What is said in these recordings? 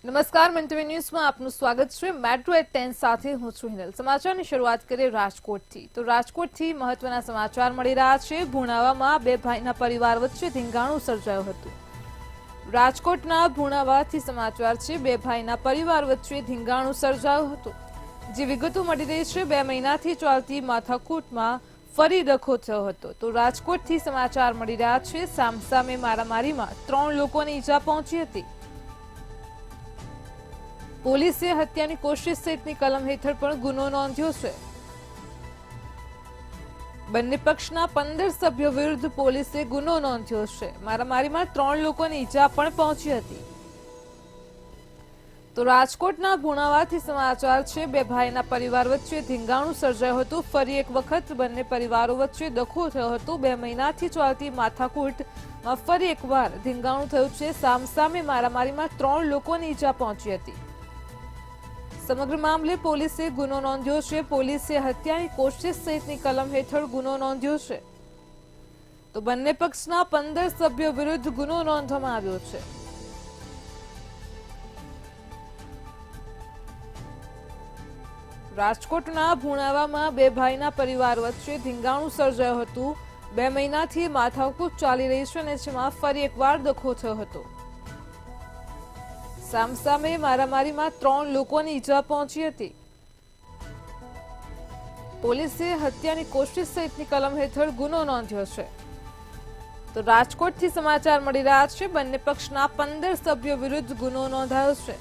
નમસ્કાર મંતવ્ય ન્યૂઝમાં આપનું સ્વાગત છે। મેટ્રો એટ 10 સાથે હું છું હિનલ। સમાચારની શરૂઆત કરીએ રાજકોટથી। તો રાજકોટથી મહત્વના સમાચાર મળી રહ્યા છે। ભુણાવામાં બે ભાઈના પરિવાર વચ્ચે ધીંગાણું સર્જાયું હતું। રાજકોટના ભુણાવાથી સમાચાર છે। બે ભાઈના પરિવાર વચ્ચે ધીંગાણું સર્જાયું હતું। જે વિગતો મળી રહી છે, 2 મહિનાથી ચાલતી માથાકૂટમાં ફરી ડખો થયો હતો। તો રાજકોટથી સમાચાર મળી રહ્યા છે। સામસામે મારામારીમાં 3 લોકોને ઈજા પહોંચી હતી। પોલીસે હત્યાની કોશિશ સહિતની કલમ હેઠળ પણ ગુનો નોંધ્યો છે। બંને પક્ષના 15 સભ્યો વિરુદ્ધ પોલીસે ગુનો નોંધ્યો છે। મારામારીમાં 3 લોકોને ઈજા પણ પહોંચી હતી। તો રાજકોટના ભુણાવાથી સમાચાર છે। બે ભાઈના પરિવાર વચ્ચે ધીંગાણું સર્જાયું હતું। ફરી એક વખત બંને પરિવારો વચ્ચે ડખો થયો હતો। 2 મહિનાથી ચાલતી માથાકૂટમાં ફરી એકવાર ધીંગાણું થયું છે। સામસામે મારામારીમાં 3 લોકોને ઈજા પહોંચી હતી। સમગ્ર મામલે પોલીસે ગુનો નોંધ્યો છે। પોલીસે હત્યાની કોશિશ સહિતની કલમ હેઠળ ગુનો નોંધ્યો છે। તો બંને પક્ષના 15 સભ્યો વિરુદ્ધ ગુનો નોંધવામાં આવ્યો છે। રાજકોટના ભુણાવામાં બે ભાઈના પરિવાર વચ્ચે ધીંગાણું સર્જાયું હતું। 2 મહિનાથી માથાકૂટ ચાલી રહી છે અને જેમાં ફરી એકવાર ડખો થયો હતો। સામસામે મારામારીમાં 3 લોકોની ઈજા પહોંચી હતી। પોલીસે હત્યાની કોશિશ સહિતની કલમ હેઠળ ગુનો નોંધ્યો છે। તો રાજકોટથી સમાચાર મળી રહ્યા છે। બંને પક્ષના 15 સભ્યો વિરુદ્ધ ગુનો નોંધાયો છે।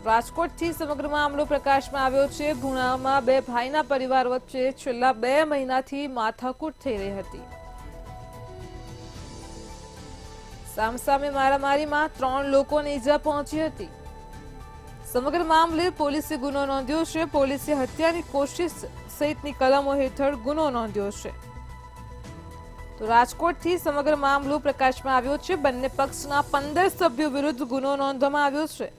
રાજકોટથી સમગ્ર મામલો પ્રકાશમાં આવ્યો છે। ભુણામાં બે ભાઈના પરિવાર વચ્ચે છેલ્લા 2 મહિનાથી માથાકૂટ થઈ રહી હતી। સામસામે મારામારીમાં 3 લોકોને ઈજા પહોંચી હતી। સમગ્ર મામલે પોલીસે ગુનો નોંધ્યો છે। પોલીસે હત્યાની કોશિશ સહિતની કલમો હેઠળ ગુનો નોંધ્યો છે। તો રાજકોટથી સમગ્ર મામલો પ્રકાશમાં આવ્યો છે। બંને પક્ષના 15 સભ્યો વિરુદ્ધ ગુનો નોંધવામાં આવ્યો છે।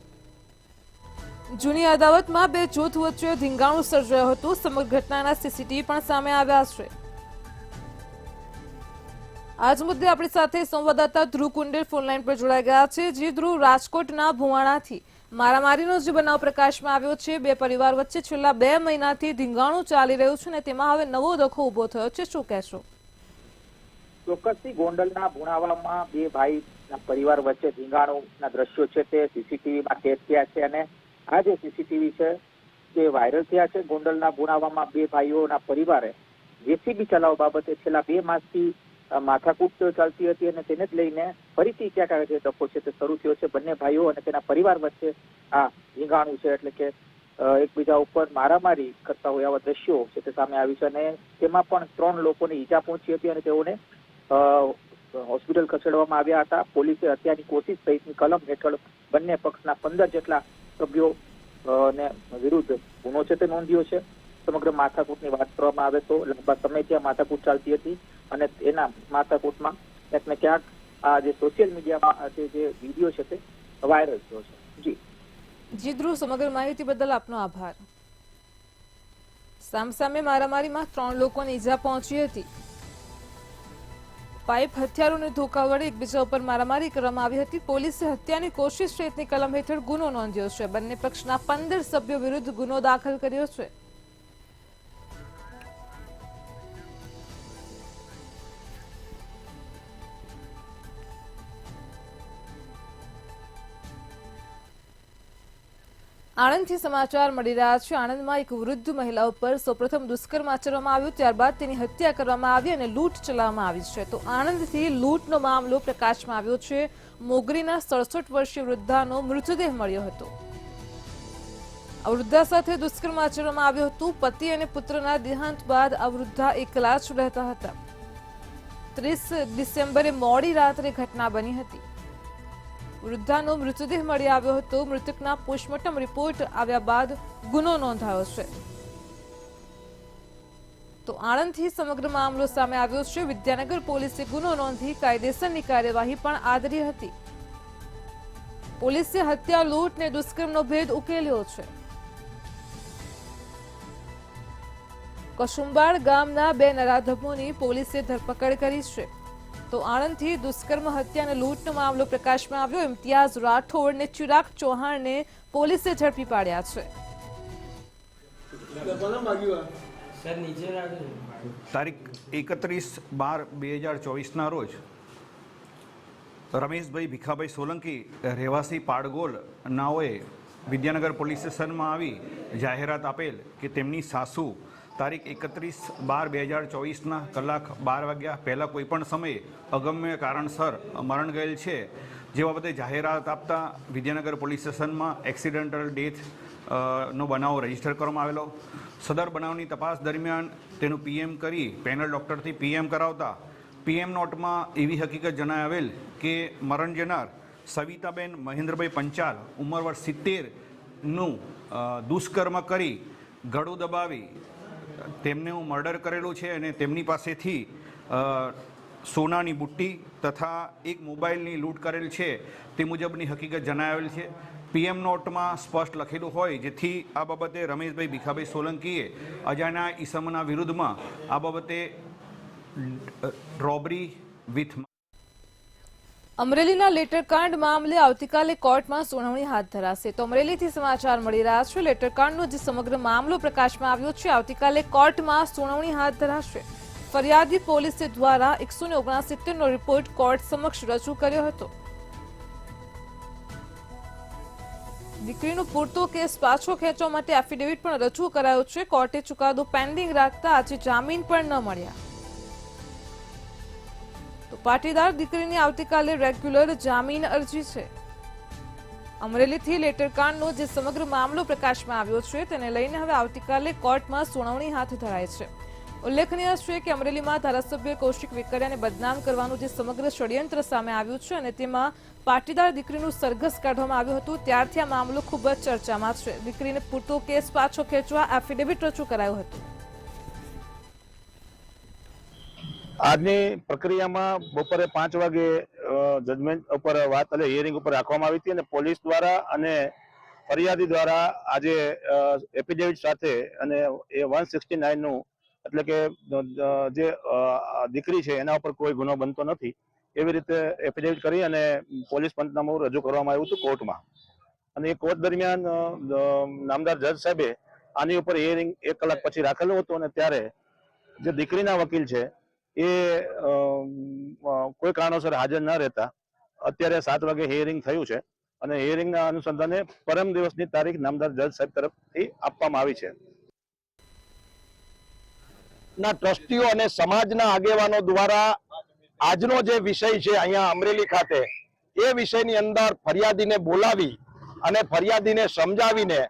જૂની અદાવતમાં બે જૂથ વચ્ચે ધીંગાણું સર્જાયું હતું। સમગ્ર ઘટનાના સીસીટીવી પણ સામે આવ્યા છે। આજ મુદ્દે આપણી સાથે સંવાદદાતા ધ્રુવ કુંડેર ફોનલાઈન પર જોડાઈ ગયા છે। જે ધ્રુવ, રાજકોટના ભુવાણાથી મારામારીનો જે બનાવ પ્રકાશમાં આવ્યો છે, બે પરિવાર વચ્ચે છેલ્લા 2 મહિનાથી ધીંગાણું ચાલી રહ્યું છે અને તેમાં હવે નવો ડખો ઉભો થયો છે, શું કહેશો? ચોક્કસથી ગોંડલના ભુણાવામાં બે ભાઈના પરિવાર વચ્ચે ધીંગાણુના દ્રશ્યો છે તે સીસીટીવીમાં કેદ થયા છે અને આ જે સીસીટીવી છે તે વાયરલ થયા છે। ગોંડલના ભુણાવામાં બે ભાઈઓના પરિવારે જેસીબી ચલાવવા બાબતે છેલ્લા 2 માસથી માથાકૂટ ચાલતી હતી અને તેને જ લઈને ફરીથી ક્યાંક જે ડખો છે તે શરૂ થયો છે। બંને ભાઈઓ અને તેના પરિવાર વચ્ચે આ ધીંગાણું છે, એટલે કે એકબીજા ઉપર મારામારી કરતા હોય આવા દ્રશ્યો છે તે સામે આવી છે અને તેમાં પણ 3 લોકોને ઈજા પહોંચી હતી અને તેઓને હોસ્પિટલ ખસેડવામાં આવ્યા હતા। પોલીસે હત્યાની કોશિશ સહિતની કલમ હેઠળ બંને પક્ષના 15 જેટલા સભ્યો ને વિરુદ્ધ ગુનો છે તે નોંધ્યો છે। સમગ્ર માથાકૂટની વાત કરવામાં આવે તો લાંબા સમયથી આ માથાકૂટ ચાલતી હતી અને એના માથાકૂટમાં ક્યાંક ને ક્યાંક આ જે સોશિયલ મીડિયામાં જે વિડીયો છે તે વાયરલ થયો છે। જી ધ્રુવ, સમગ્ર માહિતી બદલ આપનો આભાર। સામસામે મારામારીમાં 3 લોકોને ઈજા પહોંચી હતી। પાઇપ, હથિયારોને ધોકા વડે એકબીજા ઉપર મારામારી કરવામાં આવી હતી। પોલીસે હત્યાની કોશિશ સહિતની કલમ હેઠળ ગુનો નોંધ્યો છે। બંને પક્ષના 15 સભ્યો વિરુદ્ધ ગુનો દાખલ કર્યો છે। આણંદથી સમાચાર મળી રહ્યા છે। આણંદમાં એક વૃદ્ધ મહિલા ઉપર સૌપ્રથમ દુષ્કર્મ આચરવામાં આવ્યું, ત્યારબાદ તેની હત્યા કરવામાં આવી અને લૂંટ ચલાવવામાં આવી છે। તો આણંદથી લૂંટનો મામલો પ્રકાશમાં આવ્યો છે। મોગરીના 67 વર્ષીય વૃદ્ધાનો મૃતદેહ મળ્યો હતો। આ વૃદ્ધા સાથે દુષ્કર્મ આચરવામાં આવ્યું હતું। પતિ અને પુત્રના દેહાંત બાદ આ વૃદ્ધા એકલા જ રહેતા હતા। 30 ડિસેમ્બરે મોડી રાત્રે ઘટના બની હતી। વૃદ્ધાનો મૃતદેહ મળી આવ્યો હતો। મૃતકના પોસ્ટમોર્ટમ રિપોર્ટ આવ્યા બાદ ગુનો નોંધાયો છે। તો આણંદથી સમગ્ર મામલો સામે આવ્યો છે। વિદ્યાનગર પોલીસે ગુનો નોંધી કાયદેસરની કાર્યવાહી પણ આદરી હતી। પોલીસે હત્યા, લૂંટ ને દુષ્કર્મનો ભેદ ઉકેલ્યો છે। કસુંબાળ ગામના 2 નરાધમોની પોલીસે ધરપકડ કરી છે। તો આણંદથી દુષ્કર્મ હત્યા અને લૂંટનો મામલો પ્રકાશમાં આવ્યો. ઇમ્તિયાઝ રાઠોડ અને ચિરાગ ચૌહાણને પોલીસે ઝડપી પાડ્યા છે. તારીખ 31/12/2024ના રોજ રમેશભાઈ ભીખાભાઈ સોલંકી રહેવાસી પાડગોલ નાઓએ વિદ્યાનગર પોલીસ સ્ટેશનમાં આવી જાહેરાત આપેલ કે તેમની સાસુ તારીખ 31/12/2024ના કલાક 12 વાગ્યા પહેલાં કોઈપણ સમયે અગમ્ય કારણસર મરણ ગયેલ છે. જે બાબતે જાહેરાત આપતા વિદ્યાનગર પોલીસ સ્ટેશનમાં એક્સિડન્ટલ ડેથ નો બનાવ રજીસ્ટર કરવામાં આવેલો. સદર બનાવની તપાસ દરમિયાન તેનું પીએમ કરી પેનલ ડૉક્ટરથી પીએમ કરાવતા પીએમ નોટમાં એવી હકીકત જણાવેલ કે મરણ જનાર સવિતાબેન મહેન્દ્રભાઈ પંચાલ ઉંમર વર્ષ 70નું દુષ્કર્મ કરી ગળું દબાવી તેમનું મર્ડર કરેલું છે અને તેમની પાસેથી સોનાની બુટ્ટી તથા એક મોબાઈલની લૂંટ કરેલ છે તે મુજબની હકીકત જણાવેલ છે. પીએમ નોટમાં સ્પષ્ટ લખેલું હોય જેથી આ બાબતે રમેશભાઈ ભીખાભાઈ સોલંકીએ અજાણ્યા ઈસમના વિરુદ્ધમાં આ બાબતે રોબરી વિથ અમરેલીના લેટરકાંડ મામલે આવતીકાલે કોર્ટમાં સુનાવણી હાથ ધરાશે. તો અમરેલીથી સમાચાર મળી રહ્યા છે. લેટરકાંડનો જે સમગ્ર મામલો પ્રકાશમાં આવ્યો છે, આવતીકાલે કોર્ટમાં સુનાવણી હાથ ધરાશે. ફરિયાદી પોલીસે દ્વારા 169નો રિપોર્ટ કોર્ટ સમક્ષ રજૂ કર્યો હતો. દીકરીનો પૂરતો કેસ પાછો ખેંચવા માટે એફિડેવિટ પણ રજૂ કરાયો છે. કોર્ટે ચુકાદો પેન્ડિંગ રાખતા આજે જામીન પણ ન મળ્યા. તો પાટીદાર દીકરીની આવતીકાલે રેગ્યુલર જામીન અરજી છે. અમરેલીથી લેટરકાંડનો જે સમગ્ર મામલો પ્રકાશમાં આવ્યો છે તેને લઈને હવે આવતીકાલે કોર્ટમાં સુનાવણી હાથ ધરાય છે. ઉલ્લેખનીય છે કે અમરેલીમાં ધારાસભ્ય કૌશિક વેકરિયાને બદનામ કરવાનું જે સમગ્ર ષડયંત્ર સામે આવ્યું છે અને તેમાં પાટીદાર દીકરીનું સરઘસ કાઢવામાં આવ્યું હતું, ત્યારથી આ મામલો ખૂબ જ ચર્ચામાં છે. દીકરીને પૂરતો કેસ પાછો ખેંચવા એફિડેવિટ રજૂ કરાયું હતું. આજની પ્રક્રિયામાં બપોરે 5 વાગે જજમેન્ટ ઉપર વાત એટલે હિયરિંગ ઉપર રાખવામાં આવી હતી અને પોલીસ દ્વારા અને ફરિયાદી દ્વારા આજે એફિડેવિટ સાથે અને એ 169નું એટલે કે જે દીકરી છે એના ઉપર કોઈ ગુનો બનતો નથી એવી રીતે એફિડેવિટ કરી અને પોલીસ પંચનામું રજૂ કરવામાં આવ્યું હતું કોર્ટમાં. અને એ કોર્ટ દરમિયાન નામદાર જજ સાહેબે આની ઉપર હિયરિંગ 1 કલાક પછી રાખેલું હતું અને ત્યારે જે દીકરીના વકીલ છે એ કોઈ કારણોસર હાજર ન રહેતા અત્યારે 7 વાગે હિયરિંગ થયું છે અને હિયરિંગના અનુસંધાને પરમ દિવસની તારીખ નામદાર જજ સાહેબ તરફથી આપવામાં આવી છે. ના ટ્રસ્ટીઓ અને સમાજના આગેવાનો દ્વારા આજનો જે વિષય છે અહીંયા અમરેલી ખાતે એ વિષયની અંદર ફરિયાદીને બોલાવી અને ફરિયાદીને સમજાવીને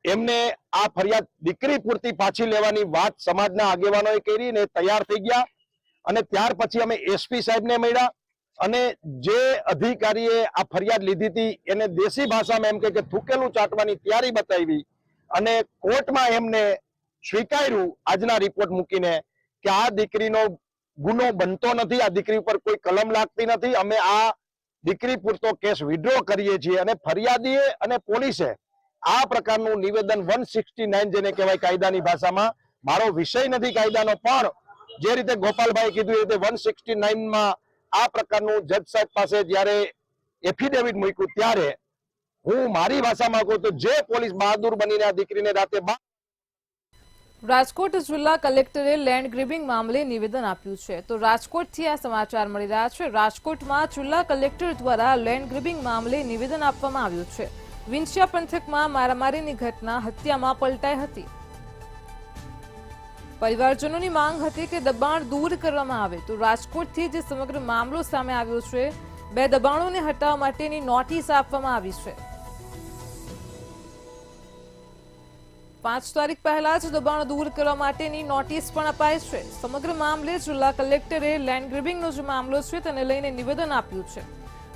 એમને આ ફરિયાદ દીકરી પૂરતી પાછી લેવાની વાત સમાજના આગેવાનોએ કરી ને તૈયાર થઈ ગયા. અને ત્યાર પછી અમે એસપી સાહેબને મળ્યા અને જે અધિકારીએ આ ફરિયાદ લીધી હતી એને દેશી ભાષામાં એમ કે થૂકેલું ચાટવાની તૈયારી બતાવી અને કોર્ટમાં એમને સ્વીકાર્યું આજના રિપોર્ટ મૂકીને કે આ દીકરીનો ગુનો બનતો નથી, આ દીકરી ઉપર કોઈ કલમ લાગતી નથી, અમે આ દીકરી પૂરતો કેસ વિડ્રો કરીએ છીએ. અને ફરિયાદીએ અને પોલીસે આ પ્રકારનું નિવેદન 169 જેને કહેવાય કાયદાની ભાષામાં, મારો વિષય નથી કાયદાનો, પણ જે રીતે ગોપાલભાઈ કીધું એ રીતે 169માં આ પ્રકારનું જજ સાહેબ પાસે જ્યારે એફિડેવિટ મૂક્યું ત્યારે હું મારી ભાષામાં કહું તો જે પોલીસ બહાદુર બનીને આ દીકરીને રાતે રાજકોટ જિલ્લા કલેક્ટરે લેન્ડ ગ્રેબિંગ મામલે નિવેદન આપ્યું છે. તો રાજકોટથી આ સમાચાર મળી રહ્યા છે. રાજકોટમાં જિલ્લા કલેક્ટર દ્વારા લેન્ડ ગ્રેબિંગ મામલે નિવેદન આપવામાં આવ્યું છે. વિંછિયા પંથકમાં મારામારીની ઘટના હત્યામાં પલટાઈ હતી. પરિવારજનોની માંગ હતી કે દબાણ દૂર કરવામાં આવે. તો રાજકોટથી જે સમગ્ર મામલો સામે આવ્યો છે, 2 દબાણોને હટાવવા માટેની નોટિસ આપવામાં આવી છે. 5 તારીખ પહેલા જ દબાણ દૂર કરવા માટેની નોટિસ પણ અપાઈ છે. સમગ્ર મામલે જિલ્લા કલેક્ટરે લેન્ડ ગ્રેબિંગનો જે મામલો છે તેને લઈને નિવેદન આપ્યું છે.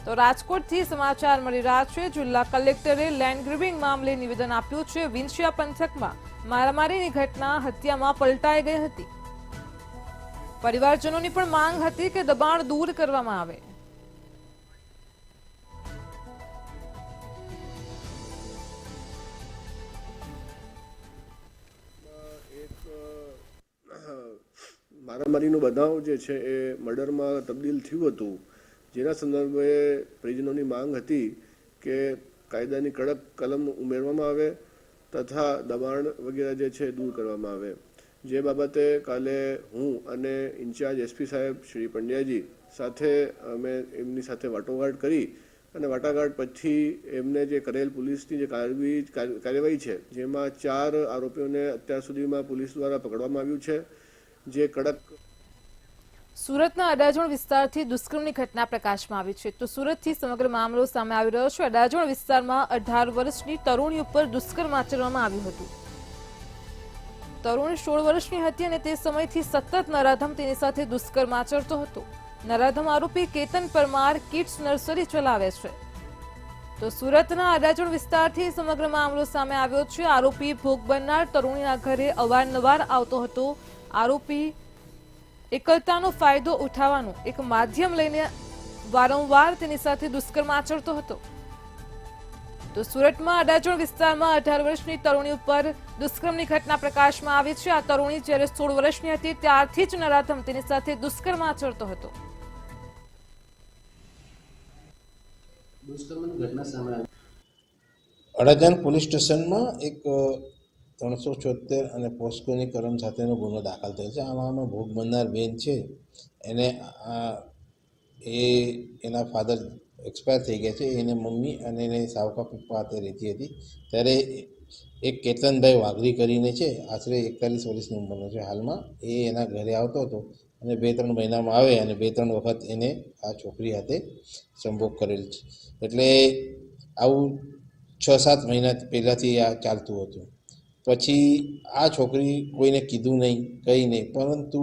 તો રાજકોટથી સમાચાર મળી રહ્યા છે. જિલ્લા કલેક્ટરે લેન્ડ ગ્રેબિંગ મામલે નિવેદન આપ્યું છે. વિંછિયા પંથકમાં મારામારીની ઘટના હત્યામાં પલટાઈ ગઈ હતી. પરિવારજનોની પણ માંગ હતી કે દબાણ દૂર કરવામાં આવે. મારામારીનો બનાવ જે છે એ મર્ડરમાં તબદીલ થયું હતું, જેના સંદર્ભે પરિજનોની માંગ હતી કે કાયદાની કડક કલમ ઉમેરવામાં આવે તથા દબાણ વગેરે જે છે દૂર કરવામાં આવે. જે બાબતે કાલે હું અને ઇન્ચાર્જ એસપી સાહેબ શ્રી પંડ્યાજી સાથે અમે એમની સાથે વાટાઘાટ કરી અને વાટાઘાટ પછી એમને જે કરેલ પોલીસની જે કાર્યવાહી છે, જેમાં 4 આરોપીઓને અત્યાર સુધીમાં પોલીસ દ્વારા પકડવામાં આવ્યું છે, જે કડક. સુરતના અડાજણ વિસ્તારથી દુષ્કર્મની ઘટના પ્રકાશમાં આવી છે. તો સુરતથી સમગ્ર મામલો સામે આવી રહ્યો છે. અડાજણ વિસ્તારમાં 18 વર્ષની તરુણી ઉપર દુષ્કર્મ આચરવામાં આવ્યું હતું. તરુણી 16 વર્ષની હતી અને તે સમયથી સતત નરાધમ તેની સાથે દુષ્કર્મ આચરતો હતો. નરાધમ આરોપી કેતન પરમાર કિડ્સ નર્સરી ચલાવે છે. તો સુરતના અડાજણ વિસ્તારથી સમગ્ર મામલો સામે આવ્યો છે. આરોપી ભોગ બનનાર તરુણીના ઘરે અવારનવાર આવતો હતો. આરોપી એકલતાનો ફાયદો ઉઠાવવાનું એક માધ્યમ લઈને વારંવાર તેની સાથે દુષ્કર્મ આચરતો હતો. તો સુરતમાં અડાજણ વિસ્તારમાં 18 વર્ષની તરુણી ઉપર દુષ્કર્મની ઘટના પ્રકાશમાં આવી છે. આ તરુણી જ્યારે 16 વર્ષની હતી ત્યારથી જ નરાધમ તેની સાથે દુષ્કર્મ આચરતો હતો. અડાજણ પોલીસ સ્ટેશનમાં એક 374 અને પોસ્કોની કલમ સાથેનો ગુનો દાખલ થયો છે. આમાં ભોગ બનનાર બેન છે એને એના ફાધર એક્સપાયર થઈ ગયા છે. એને મમ્મી અને એને સાવકા પપ્પા હાથે રહેતી હતી. ત્યારે એક કેતનભાઈ વાઘરી કરીને છે, આશરે 41 વર્ષની ઉંમરનો છે હાલમાં. એ એના ઘરે આવતો હતો અને 2-3 મહિનામાં આવે અને 2-3 વખત એને આ છોકરી હાથે સંભોગ કરેલ છે. એટલે આવું 6-7 મહિના પહેલાંથી આ ચાલતું હતું. પછી આ છોકરી કોઈને કીધું નહીં, કંઈ નહીં, પરંતુ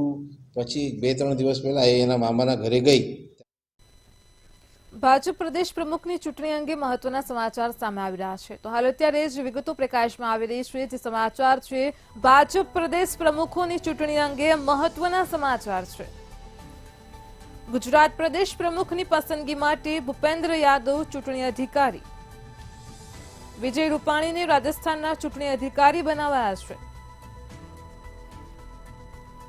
પછી 2-3 દિવસ પહેલાં એ એના મામાના ઘરે ગઈ. ભાજપ પ્રદેશ પ્રમુખની ચૂંટણી અંગે મહત્વના સમાચાર સામે આવી રહ્યા છે. તો હાલ અત્યારે જ વિગતો પ્રકાશમાં આવી રહી છે. જે સમાચાર છે ભાજપ પ્રદેશ પ્રમુખોની ચૂંટણી અંગે મહત્વના સમાચાર છે. ગુજરાત પ્રદેશ પ્રમુખની પસંદગી માટે ભૂપેન્દ્ર યાદવ ચૂંટણી અધિકારી, વિજય રૂપાણીને રાજસ્થાનના ચૂંટણી અધિકારી બનાવાયા છે.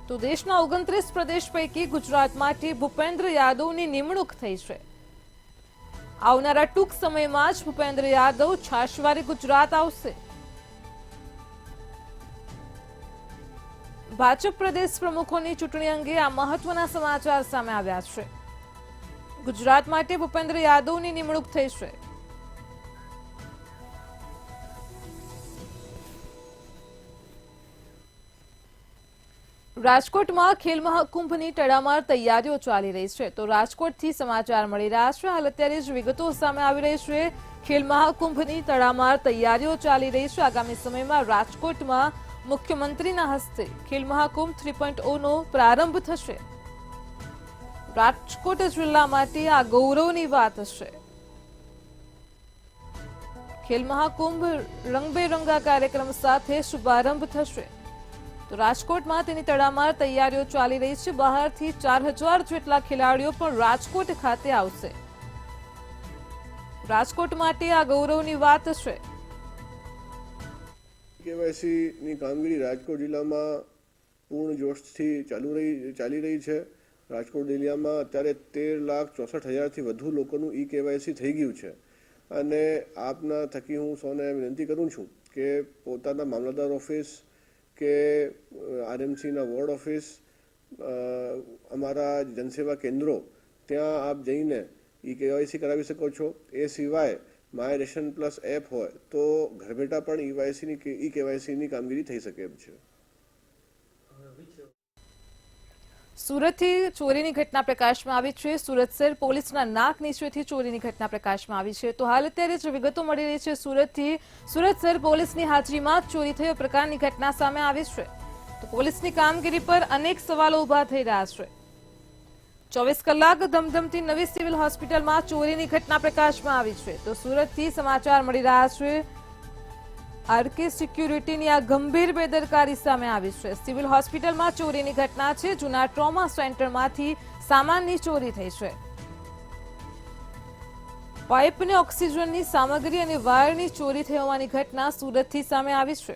તો દેશના 29 પ્રદેશ પૈકી ગુજરાત માટે ભૂપેન્દ્ર યાદવની નિમણૂક થઈ છે. આવનારા ટૂંક સમયમાં જ ભૂપેન્દ્ર યાદવ છાશવારે ગુજરાત આવશે. ભાજપ પ્રદેશ પ્રમુખોની ચૂંટણી અંગે આ મહત્વના સમાચાર સામે આવ્યા છે. ગુજરાત માટે ભૂપેન્દ્ર યાદવની નિમણૂક થઈ છે. રાજકોટમાં ખેલ મહાકુંભની તડામાર તૈયારીઓ ચાલી રહી છે. તો રાજકોટથી સમાચાર મળી રહ્યા છે. હાલ અત્યારે જ વિગતો સામે આવી રહી છે. ખેલ મહાકુંભની તડામાર તૈયારીઓ ચાલી રહી છે. આગામી સમયમાં રાજકોટમાં મુખ્યમંત્રીના હસ્તે ખેલ મહાકુંભ 3.0નો પ્રારંભ થશે. રાજકોટ જિલ્લા માટે આ ગૌરવની વાત છે. ખેલ મહાકુંભ રંગબેરંગા કાર્યક્રમ સાથે શુભારંભ થશે. તો રાજકોટમાં તેની તડામાર તૈયારીઓ ચાલી રહી છે. બહારથી 4000 જેટલા ખેલાડીઓ પણ રાજકોટ ખાતે આવશે. રાજકોટ માટે આ ગૌરવની વાત છે. કેવાયસીની કામગીરી રાજકોટ જિલ્લામાં પૂર્ણ જોશથી ચાલી રહી છે. રાજકોટ જિલ્લામાં અત્યારે 13,64,000થી વધુ લોકોનું કેવાયસી થઈ ગયું છે. અને આપના થકી હું સૌને વિનંતી કરું છું કે પોતાના મામલતદાર ઓફિસ કે આરએમસીના વોર્ડ ઓફિસ, અમારા જનસેવા કેન્દ્રો, ત્યાં આપ જઈને કેવાયસી કરાવી શકો છો. એ સિવાય માય રેશન પ્લસ એપ હોય તો ઘર બેઠા પણ કેવાયસીની કામગીરી થઈ શકે એમ છે. સુરતથી ચોરીની ઘટના પ્રકાશમાં આવી છે. સુરત શહેર પોલીસના નાક નીચેથી ચોરીની ઘટના પ્રકાશમાં આવી છે. તો હાલ અત્યારે જ વિગતો મળી રહી છે સુરતથી. સુરત શહેર પોલીસની હાજરીમાં જ ચોરી થયો પ્રકારની ઘટના સામે આવી છે. તો પોલીસની કામગીરી પર અનેક સવાલો ઉભા થઈ રહ્યા છે. 24 કલાક ધમધમતી નવી સિવિલ હોસ્પિટલમાં ચોરીની ઘટના પ્રકાશમાં આવી છે. તો સુરતથી સમાચાર મળી રહ્યા છે. આરકે સિક્યુરિટીની આ ગંભીર બેદરકારી સામે આવી છે. સિવિલ હોસ્પિટલમાં ચોરીની ઘટના છે. જૂના ટ્રોમા સેન્ટરમાંથી સામાનની ચોરી થઈ છે. પાઇપ અને ઓક્સિજનની સામગ્રી અને વાયરની ચોરી થઈ હોવાની ઘટના સુરતથી સામે આવી છે.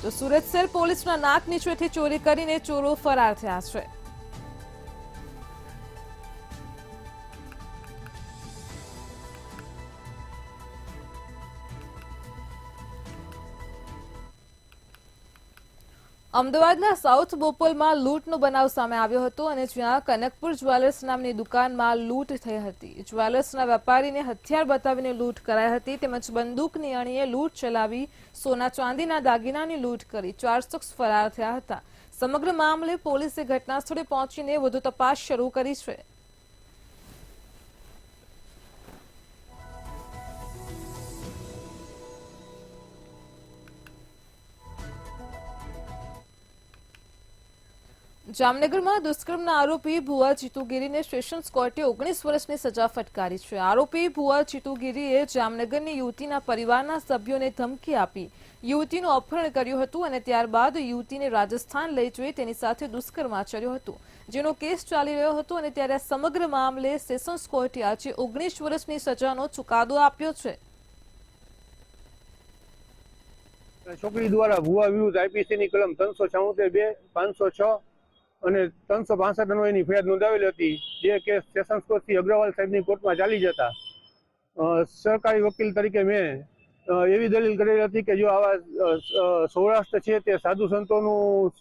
તો સુરત શહેર પોલીસના નાક નીચેથી ચોરી કરીને ચોરો ફરાર થયા છે. અમદાવાદના સાઉથ બોપલમાં લૂંટનો બનાવ સામે આવ્યો હતો અને જ્યાં કનકપુર જ્વેલર્સ નામની દુકાનમાં લૂંટ થઈ હતી. જ્વેલર્સના વેપારીને હથિયાર બતાવીને લૂંટ કરાઈ હતી તેમજ બંદૂકની અણીએ લૂંટ ચલાવી સોના ચાંદીના દાગીનાની લૂંટ કરી 4 શખ્સ ફરાર થયા હતા. સમગ્ર મામલે પોલીસે ઘટના સ્થળે પહોંચીને વધુ તપાસ શરૂ કરી છે. જામનગરમાં દુષ્કર્મના આરોપી ભુવા જીતુગીરીને સેશન્સ કોર્ટે 19 વર્ષની સજા ફટકારી છે. આરોપી ભુવા જીતુગીરીએ જામનગરની યુવતીના પરિવારના સભ્યોને ધમકી આપી યુવતીનું અપહરણ કર્યું હતું અને ત્યારબાદ યુવતીને રાજસ્થાન લઈ જઈ તેની સાથે દુષ્કર્મ આચર્યું હતું, જેનો કેસ ચાલી રહ્યો હતો અને ત્યારે સમગ્ર મામલે સેશન્સ કોર્ટે આજે 19 વર્ષની સજાનો ચુકાદો આપ્યો છે. છોકરી દ્વારા ભુવા વિરુદ્ધ આઈપીસીની કલમ 376(2), 506 અને 365 અન્વયની ફરિયાદ નોંધાવેલી હતી, જે કેસ સેશન્સ કોર્ટથી અગ્રવાલ સાહેબની કોર્ટમાં ચાલી જતા સરકારી વકીલ તરીકે મેં એવી દલીલ કરેલી હતી કે જો આવા સૌરાષ્ટ્ર છે તે સાધુ સંતોનું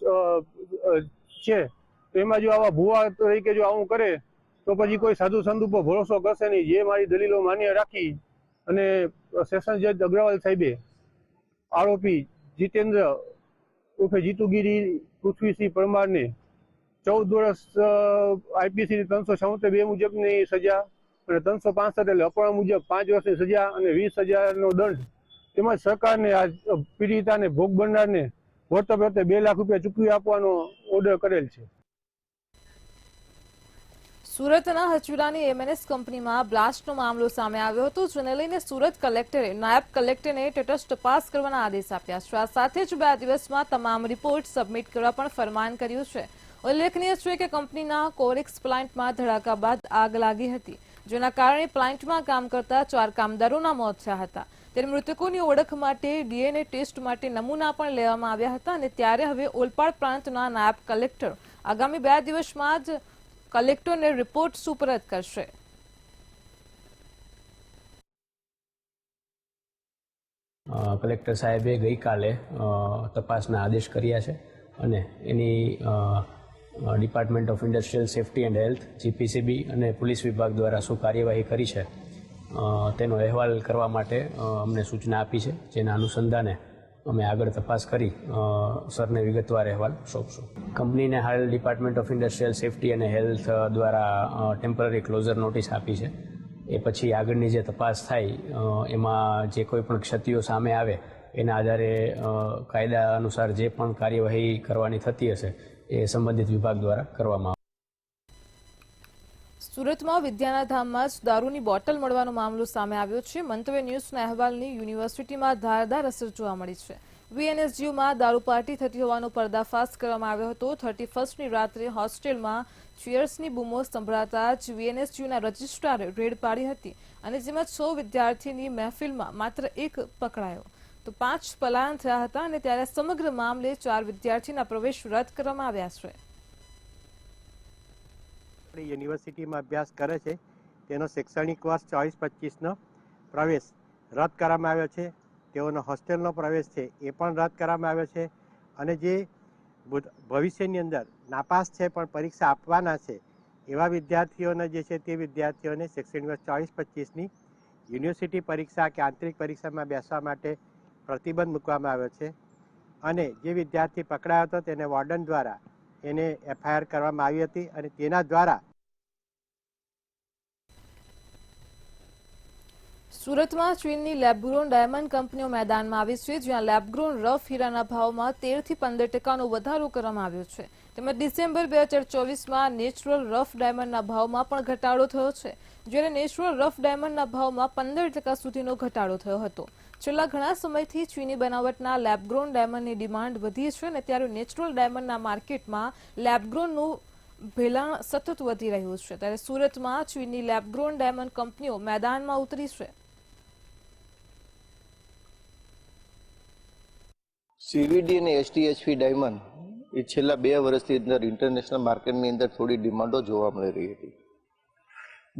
છે, તો એમાં જો આવા ભુવા તરીકે જો આવું કરે તો પછી કોઈ સાધુ સંત ઉપર ભરોસો કરશે નહીં. જે મારી દલીલો માન્ય રાખી અને સેશન્સ જજ અગ્રવાલ સાહેબે આરોપી જીતેન્દ્ર ઉર્ફે જીતુગીરી પૃથ્વીસિંહ પરમારને 14 વર્ષ આઈપીસી 376(2) મુજબની સજા અને 365 એટલે અપહરણ મુજબ 5 વર્ષની સજા અને 20,000નો દંડ તેમજ સરકારને આ પીડિતાને ભોગ બનનારને વળતર પ્રત્યે 2 લાખ રૂપિયા ચૂકવી આપવાનો ઓર્ડર કરેલ છે. સુરતના હચુરાની એમએનએસ કંપનીમાં બ્લાસ્ટનો મામલો સામે આવ્યો હતો, જેને લઈને સુરત કલેક્ટરે નાયબ કલેક્ટરને તટસ્થ તપાસ કરવાના આદેશ આપ્યા છે. આ સાથે જ 2 દિવસમાં તમામ રિપોર્ટ સબમિટ કરવા પણ ફરમાન કર્યું છે. ઉલ્લેખનીય છે કે કંપનીના કોરેક્સ પ્લાન્ટમાં ધડાકા બાદ આગ લાગી હતી, જેના કારણે પ્લાન્ટમાં કામ કરતા 4 કામદારોના મોત થયા હતા. ત્યારે મૃતકોની ઓળખ માટે ડીએનએ ટેસ્ટ માટે નમૂના પણ લેવામાં આવ્યા હતા અને ત્યારે હવે ઓલપાડ પ્રાંતના નાયબ કલેક્ટર આગામી 2 દિવસમાં જ કલેક્ટરને રિપોર્ટ સુપરત કરશે. કલેક્ટર સાહેબે ગઈકાલે તપાસના આદેશ કર્યા છે અને એની department of industrial safety and health, GPCB અને પોલીસ વિભાગ દ્વારા શું કાર્યવાહી કરી છે તેનો અહેવાલ કરવા માટે અમને સૂચના આપી છે, જેના અનુસંધાને અમે આગળ તપાસ કરી સરને વિગતવાર અહેવાલ સોંપશું. કંપનીને હાલ ડિપાર્ટમેન્ટ ઓફ ઇન્ડસ્ટ્રીયલ સેફટી અને હેલ્થ દ્વારા ટેમ્પરરી ક્લોઝર નોટિસ આપી છે. એ પછી આગળની જે તપાસ થાય એમાં જે કોઈ પણ ક્ષતિઓ સામે આવે એના આધારે કાયદા અનુસાર જે પણ કાર્યવાહી કરવાની થતી હશે એ સંબંધિત વિભાગ દ્વારા કરવામાં આવશે. સુરતમાં વિદ્યાના ધામમાં જ દારૂની બોટલ મળવાનો મામલો સામે આવ્યો છે. મંતવ્ય ન્યૂઝના અહેવાલની યુનિવર્સિટીમાં ધારદાર અસર જોવા મળી છે. વીએનએસજીયુમાં દારૂ પાર્ટી થતી હોવાનો પર્દાફાશ કરવામાં આવ્યો હતો. 31ની રાત્રે હોસ્ટેલમાં ચીયર્સની બૂમો સંભળાતા જ વીએનએસજીયુના રજિસ્ટ્રારે રેડ પાડી હતી અને જેમાં 6 વિદ્યાર્થીની મહેફિલમાં માત્ર 1 પકડાયો તો 5 પલાયન થયા હતા અને ત્યારે સમગ્ર મામલે 4 વિદ્યાર્થીના પ્રવેશ રદ કરવામાં આવ્યા છે. યુનિવર્સિટીમાં અભ્યાસ કરે છે તેનો શૈક્ષણિક વર્ષ 24-25નો પ્રવેશ રદ કરવામાં આવ્યો છે. તેઓનો હોસ્ટેલનો પ્રવેશ છે એ પણ રદ કરવામાં આવ્યો છે અને જે ભવિષ્યની અંદર નાપાસ છે પણ પરીક્ષા આપવાના છે એવા વિદ્યાર્થીઓને જે છે તે વિદ્યાર્થીઓને શૈક્ષણિક વર્ષ 24-25ની યુનિવર્સિટી પરીક્ષા કે આંતરિક પરીક્ષામાં બેસવા માટે પ્રતિબંધ મૂકવામાં આવ્યો છે અને જે વિદ્યાર્થી પકડાયો હતો તેને વોર્ડન દ્વારા એને એફઆઈઆર કરવામાં આવી હતી અને તેના દ્વારા સુરતમાં ચીનની લેબગ્રોન ડાયમંડ કંપનીઓ મેદાનમાં આવી છે, જ્યાં લેબગ્રોન રફ હીરાના ભાવમાં 13થી 15% વધારો કરવામાં આવ્યો છે. તેમજ ડિસેમ્બર 2024માં નેચરલ રફ ડાયમંડના ભાવમાં પણ ઘટાડો થયો છે, જ્યારે નેચરલ રફ ડાયમંડના ભાવમાં 15% સુધીનો ઘટાડો થયો હતો. છેલ્લા ઘણા સમયથી ચીની બનાવટના લેબગ્રોન ડાયમંડની ડિમાન્ડ વધી છે અને ત્યારે નેચરલ ડાયમંડના માર્કેટમાં લેબગ્રોનનું ભેલાણ સતત વધી રહ્યું છે. ત્યારે સુરતમાં ચીનની લેબગ્રોન ડાયમંડ કંપનીઓ મેદાનમાં ઉતરી છે. સીવીડી અને એસટીએચપી ડાયમંડ એ છેલ્લા 2 વર્ષથી અંદર ઇન્ટરનેશનલ માર્કેટની અંદર થોડી ડિમાન્ડો જોવા મળી રહી હતી.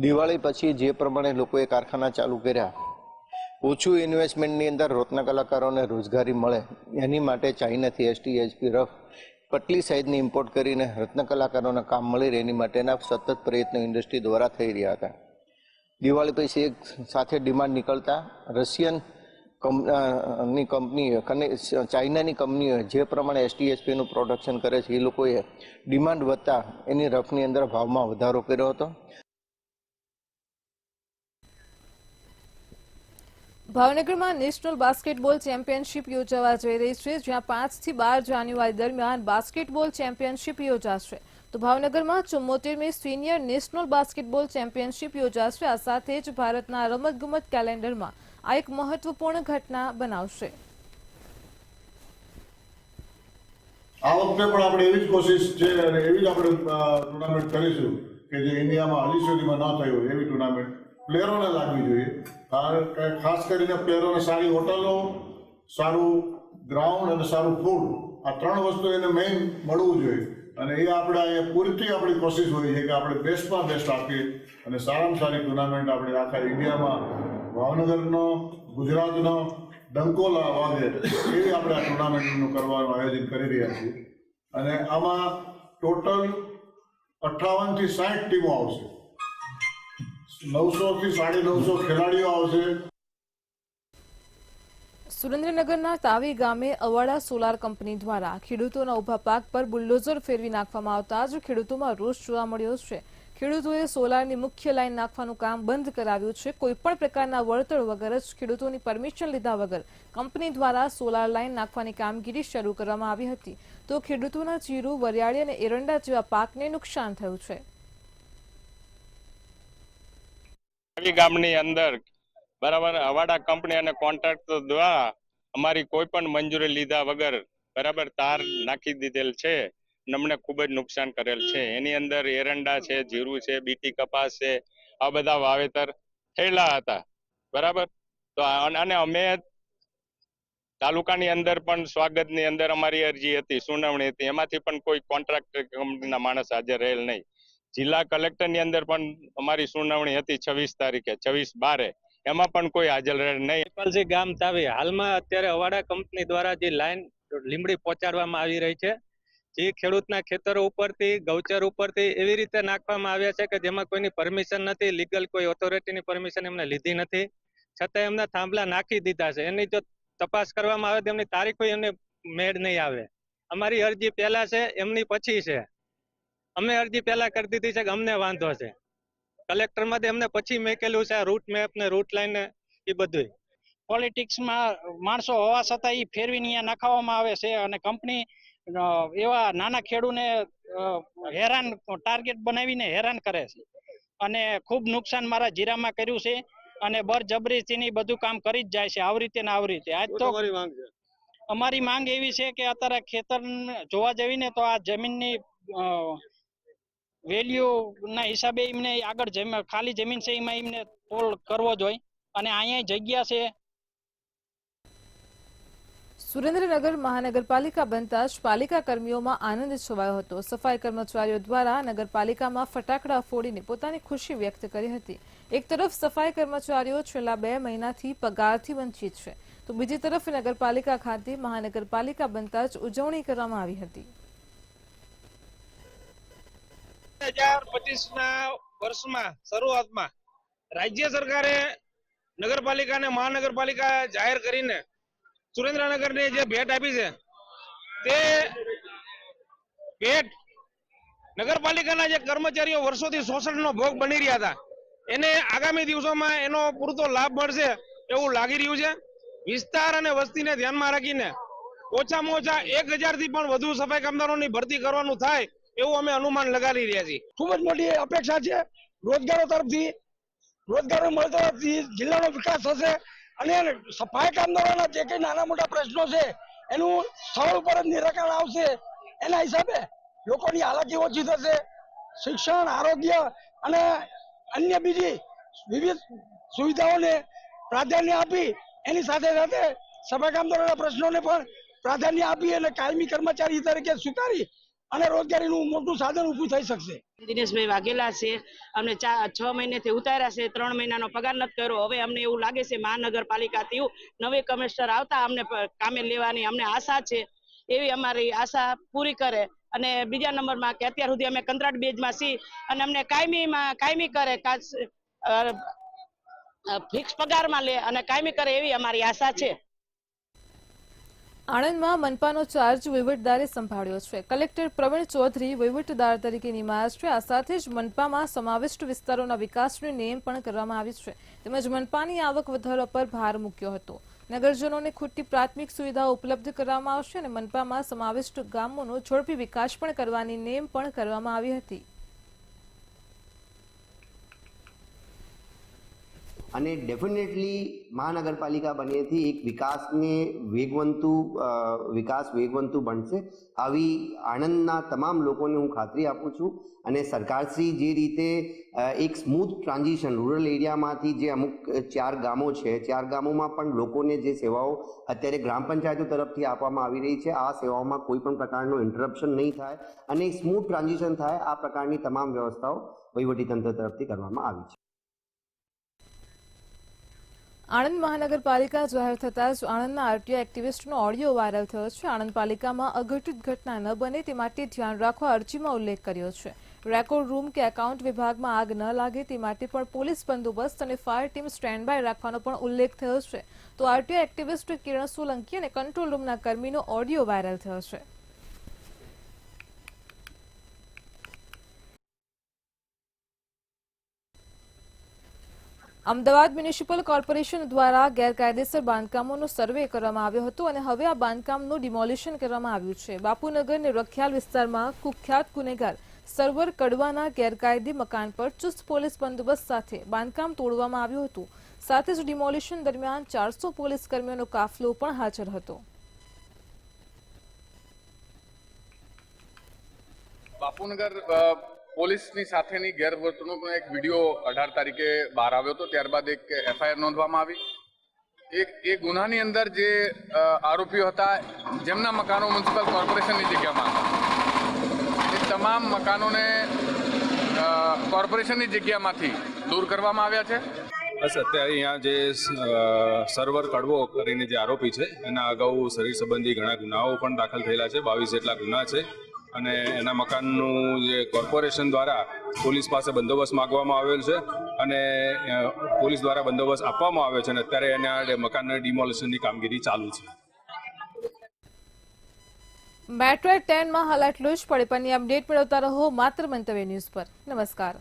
દિવાળી પછી જે પ્રમાણે લોકોએ કારખાના ચાલુ કર્યા, ઓછું ઇન્વેસ્ટમેન્ટની અંદર રોતના કલાકારોને રોજગારી મળે એની માટે ચાઇનાથી એસટીએચપી રફ પટલી સાઇઝની ઇમ્પોર્ટ કરીને રત્ન કલાકારોને કામ મળી રહે એની માટેના સતત પ્રયત્નો ઇન્ડસ્ટ્રી દ્વારા થઈ રહ્યા હતા. દિવાળી પછી એક સાથે ડિમાન્ડ નીકળતા રશિયન કંપનીઓ ચાઇનાની કંપનીઓ જે પ્રમાણે એસટીએચપીનું પ્રોડક્શન કરે છે એ લોકોએ ડિમાન્ડ વધતા એની રફની અંદર ભાવમાં વધારો કર્યો હતો. ભાવનગરમાં નેશનલ બાસ્કેટબોલ ચેમ્પિયનશિપ યોજાવા જઈ રહી છે, જ્યાં 5 થી 12 જાન્યુઆરી દરમિયાન બાસ્કેટબોલ ચેમ્પિયનશિપ યોજાશે. તો ભાવનગરમાં 74મી સિનિયર નેશનલ બાસ્કેટબોલ ચેમ્પિયનશિપ યોજાશે. આ સાથે જ ભારતના રમતગમત કેલેન્ડરમાં આ એક મહત્વપૂર્ણ ઘટના બનાવશે. આ વખતે પણ આપણે એવી જ કોશિશ છે અને એવી જ આપણે ટુર્નામેન્ટ કરીશું કે જે ઇન્ડિયામાં હજી સુધીમાં ન થઈ હોય એવી ટુર્નામેન્ટ પ્લેયરોને લાગવી જોઈએ. કારણ કે ખાસ કરીને પ્લેયરોને સારી હોટલો, સારું ગ્રાઉન્ડ અને સારું ફૂડ, આ 3 વસ્તુ એને મેઇન મળવું જોઈએ. અને એ આપણે અહીંયા પૂરતી આપણી કોશિશ હોય છે કે આપણે બેસ્ટમાં બેસ્ટ આપીએ અને સારામાં સારી ટુર્નામેન્ટ આપણે આખા ઇન્ડિયામાં ભાવનગરનો, ગુજરાતનો ડંકો વાગે એવી આપણે આ ટુર્નામેન્ટનું કરવાનું આયોજન કરી રહ્યા છીએ. અને આમાં ટોટલ 58 થી 60 ટીમો આવશે, 900 થી 950 ખેલાડીઓ આવશે. સુરેન્દ્રનગરના તાવી ગામે અવાડા સોલાર કંપની દ્વારા ખેડૂતોના ઉભા પાક પર બુલડોઝર ફેરવી નાખવામાં આવતા જ ખેડૂતોમાં રોષ જોવા મળ્યો છે. ખેડૂતોએ સોલારની મુખ્ય લાઇન નાખવાનું કામ બંધ કરાવ્યું છે. કોઈપણ પ્રકારના વળતર વગર જ ખેડૂતોની પરમિશન લીધા વગર કંપની દ્વારા સોલાર લાઇન નાખવાની કામગીરી શરૂ કરવામાં આવી હતી. તો ખેડૂતોના જીરું, વરિયાળી અને એરંડા જેવા પાકને નુકસાન થયું છે. ગામની અંદર બરાબર અવાડા કંપની અને કોન્ટ્રાક્ટર દ્વારા અમારી કોઈ પણ મંજૂરી લીધા વગર બરાબર તાર નાખી દીધેલ છે. અમને ખૂબ જ નુકસાન કરેલ છે. એની અંદર એરંડા છે, જીરું છે, બીટી કપાસ છે, આ બધા વાવેતર થયેલા હતા બરાબર. તો અને અમે તાલુકાની અંદર પણ સ્વાગતની અંદર અમારી અરજી હતી, સુનાવણી હતી, એમાંથી પણ કોઈ કોન્ટ્રાક્ટર કંપનીના માણસ હાજર રહેલ નહીં. જિલ્લા કલેક્ટરની અંદર પણ અમારી સુનાવણી હતી 26 તારીખે, 26/12, એમાં પણ કોઈ હાજર રહેલ નહીં. પીપલસી ગામ તાવી હાલમાં અત્યારે અવાડા કંપની દ્વારા જે લાઈન લીમડી પહોંચાડવામાં આવી રહી છે, જે ખેડૂતના ખેતરો ઉપરથી, ગૌચર ઉપરથી એવી રીતે નાખવામાં આવ્યા છે કે જેમાં કોઈની પરમિશન નથી, લીગલ કોઈ ઓથોરિટીની પરમિશન એમને લીધી નથી, છતાં એમના થાંભલા નાખી દીધા છે. એની જો તપાસ કરવામાં આવે તો એમની તારીખો એમને મેળ નહીં આવે. અમારી અરજી પહેલા છે, એમની પછી છે. અમે અરજી પહેલા કરી દીધી છે કે અમને વાંધો છે, કલેક્ટરમાંથી એમને પછી મેકેલું છે. રૂટ મેપ ને રૂટ લાઈન ને એ બધું પોલિટિક્સમાં માણસો હોવા છતાં એ ફેરવીને અહીંયા નાખવામાં આવે છે અને કંપની એવા નાના ખેડૂને હેરાન ટાર્ગેટ બનાવીને હેરાન કરે છે. અને ખૂબ નુકસાન મારા જીરામાં કર્યું છે અને બળજબરીથી બધું કામ કરી જ જાય છે આવી રીતે ને આવી રીતે. આજ તો અમારી માંગ એવી છે કે અત્યારે ખેતર જોવા જવીને તો આ જમીનની વેલ્યુ ના હિસાબે એમને આગળ ખાલી જમીન છે એમાં એમને તોલ કરવો જોઈએ અને અહીંયા જગ્યા છે. સુરેન્દ્રનગર મહાનગરપાલિકા બનતા જ પાલિકા કર્મીઓમાં આનંદ છવાયો હતો. સફાઈ કર્મચારીઓ દ્વારા નગરપાલિકામાં ફટાકડા ફોડીને પોતાની ખુશી વ્યક્ત કરી હતી. એક તરફ સફાઈ કર્મચારીઓ છેલ્લા 2 મહિનાથી પગારથી વંચિત છે, તો બીજી તરફ નગરપાલિકા ખાતે મહાનગરપાલિકા બનતા જ ઉજવણી કરવામાં આવી હતી. 2025ના વર્ષમાં શરૂઆતમાં રાજ્ય સરકારે નગરપાલિકાને મહાનગરપાલિકા જાહેર કરીને સુરેન્દ્રનગરને જે ભેટ આપી છે, તે ભેટ નગરપાલિકાના જે કર્મચારીઓ વર્ષોથી શોષણનો ભોગ બની રહ્યા હતા એને આગામી દિવસોમાં એનો પૂરતો લાભ મળશે એવું લાગી રહ્યું છે. વિસ્તાર અને વસ્તીને ધ્યાનમાં રાખીને ઓછામાં ઓછા 1000 થી પણ વધુ સફાઈ કામદારોની ભરતી કરવાનું થાય એવું અમે અનુમાન લગાવી રહ્યા છીએ. ખૂબ જ મોટી અપેક્ષા છે. રોજગારો તરફથી રોજગારો મળવાથી જિલ્લાનો વિકાસ થશે અને સફાઈ કામદારોના જે કઈ નાના મોટા પ્રશ્નો છે એનું સ્થળ ઉપર જ નિરાકરણ આવશે. એના હિસાબે લોકોની હાલાકી ઓછી થશે. શિક્ષણ, આરોગ્ય અને અન્ય બીજી વિવિધ સુવિધાઓને પ્રાધાન્ય આપી એની સાથે સાથે સફાઈ કામદારોના પ્રશ્નોને પણ પ્રાધાન્ય આપી અને કાયમી કર્મચારી તરીકે સ્વીકારી અને રોજગારીનું મોટું સાધન ઊભું થઈ શકશે. દિનેશભાઈ વાઘેલા છે, અમને 6 મહિનેથી ઉતાર્યા છે, 3 મહિનાનો પગાર નથી કર્યો. હવે અમને એવું લાગે છે મહાનગરપાલિકાથી નવી કમિશનર આવતા અમને કામે લેવાની અમને આશા છે, એવી અમારી આશા પૂરી કરે. અને બીજા નંબરમાં કે અત્યાર સુધી અમે કંત્રાટ બેઝમાં છીએ અને અમને કાયમી કરે, ફિક્સ પગારમાં લે અને કાયમી કરે એવી અમારી આશા છે. આણંદમાં મનપાનો ચાર્જ વહીવટદારે સંભાળ્યો છે. કલેક્ટર પ્રવીણ ચૌધરી વહીવટદાર તરીકે નિમાયા છે. આ સાથે જ મનપામાં સમાવિષ્ટ વિસ્તારોના વિકાસની નેમ પણ કરવામાં આવી છે. તેમજ મનપાની આવક વધારવા પર ભાર મૂક્યો હતો. નગરજનોને ખૂટતી પ્રાથમિક સુવિધાઓ ઉપલબ્ધ કરવામાં આવશે અને મનપામાં સમાવિષ્ટ ગામોનો ઝડપી વિકાસ પણ કરવાની નેમ પણ કરવામાં આવી હતી. અને ડેફિનેટલી મહાનગરપાલિકા બન્યાથી એક વિકાસ વેગવંતુ બનશે. આવી આણંદના તમામ લોકોને હું ખાતરી આપું છું. અને સરકારશ્રી જે રીતે એક સ્મૂથ ટ્રાન્ઝિશન રૂરલ એરિયામાંથી જે અમુક 4 ગામો છે, 4 ગામોમાં પણ લોકોને જે સેવાઓ અત્યારે ગ્રામ પંચાયતો તરફથી આપવામાં આવી રહી છે, આ સેવાઓમાં કોઈ પણ પ્રકારનો ઇન્ટરપ્શન નહીં થાય અને સ્મૂથ ટ્રાન્ઝિશન થાય, આ પ્રકારની તમામ વ્યવસ્થાઓ વહીવટીતંત્ર તરફથી કરવામાં આવી છે. આણંદ મહાનગરપાલિકા જાહેર થતાં જ આણંદના આરટીઆઈ એક્ટિવિસ્ટનો ઓડિયો વાયરલ થયો છે. આણંદ પાલિકામાં અઘટિત ઘટના ન બને તે માટે ધ્યાન રાખવા અરજીમાં ઉલ્લેખ કર્યો છે. રેકોર્ડ રૂમ કે એકાઉન્ટ વિભાગમાં આગ ન લાગે તે માટે પણ પોલીસ બંદોબસ્ત અને ફાયર ટીમ સ્ટેન્ડ બાય રાખવાનો પણ ઉલ્લેખ થયો છે. તો આરટીઆઈ એક્ટિવિસ્ટ કિરણ સોલંકી અને કંટ્રોલ રૂમના કર્મીનો ઓડિયો વાયરલ થયો છે. અમદાવાદ મ્યુનિસિપલ કોર્પોરેશન દ્વારા ગેરકાયદેસર બાંધકામોનો સર્વે કરવામાં આવ્યો હતો અને હવે આ બાંધકામનું ડિમોલિશન કરવામાં આવ્યું છે. બાપુનગર અને રખિયાલ વિસ્તારમાં કુખ્યાત ગુનેગાર સર્વર કડવાના ગેરકાયદે મકાન પર ચુસ્ત પોલીસ બંદોબસ્ત સાથે બાંધકામ તોડવામાં આવ્યું હતું. સાથે જ ડિમોલિશન દરમિયાન 400 પોલીસ કર્મીઓનો કાફલો પણ હાજર હતો. બાપુનગર પોલીસની સાથેની ગેરવર્તણૂકનો એક વિડીયો 18 તારીખે બહાર આવ્યો હતો. ત્યારબાદ એક એફઆઈઆર નોંધવામાં આવી. એ ગુનાની અંદર જે આરોપીઓ હતા જેમના મકાનો મ્યુનિસિપલ કોર્પોરેશનની જગ્યામાં હતા, એ તમામ મકાનોને કોર્પોરેશનની જગ્યામાંથી દૂર કરવામાં આવ્યા છે. બસ અત્યારે અહીંયા જે સર્વર કડવો કરીને જે આરોપી છે એના અગાઉ શરીર સંબંધી ઘણા ગુનાઓ પણ દાખલ થયેલા છે. 22 જેટલા ગુના છે અને એના મકાનનું જે કોર્પોરેશન દ્વારા પોલીસ પાસે બંદોબસ્ત માગવામાં આવેલ છે અને પોલીસ દ્વારા બંદોબસ્ત આપવામાં આવ્યો છે અને અત્યારે એના મકાનના ડિમોલિશનની કામગીરી ચાલુ છે. મેટ્રો 10 માં હાલ આટલું જ. પડે પરની અપડેટ મેળવતા રહો માત્ર મંતવ્ય ન્યૂઝ પર. નમસ્કાર.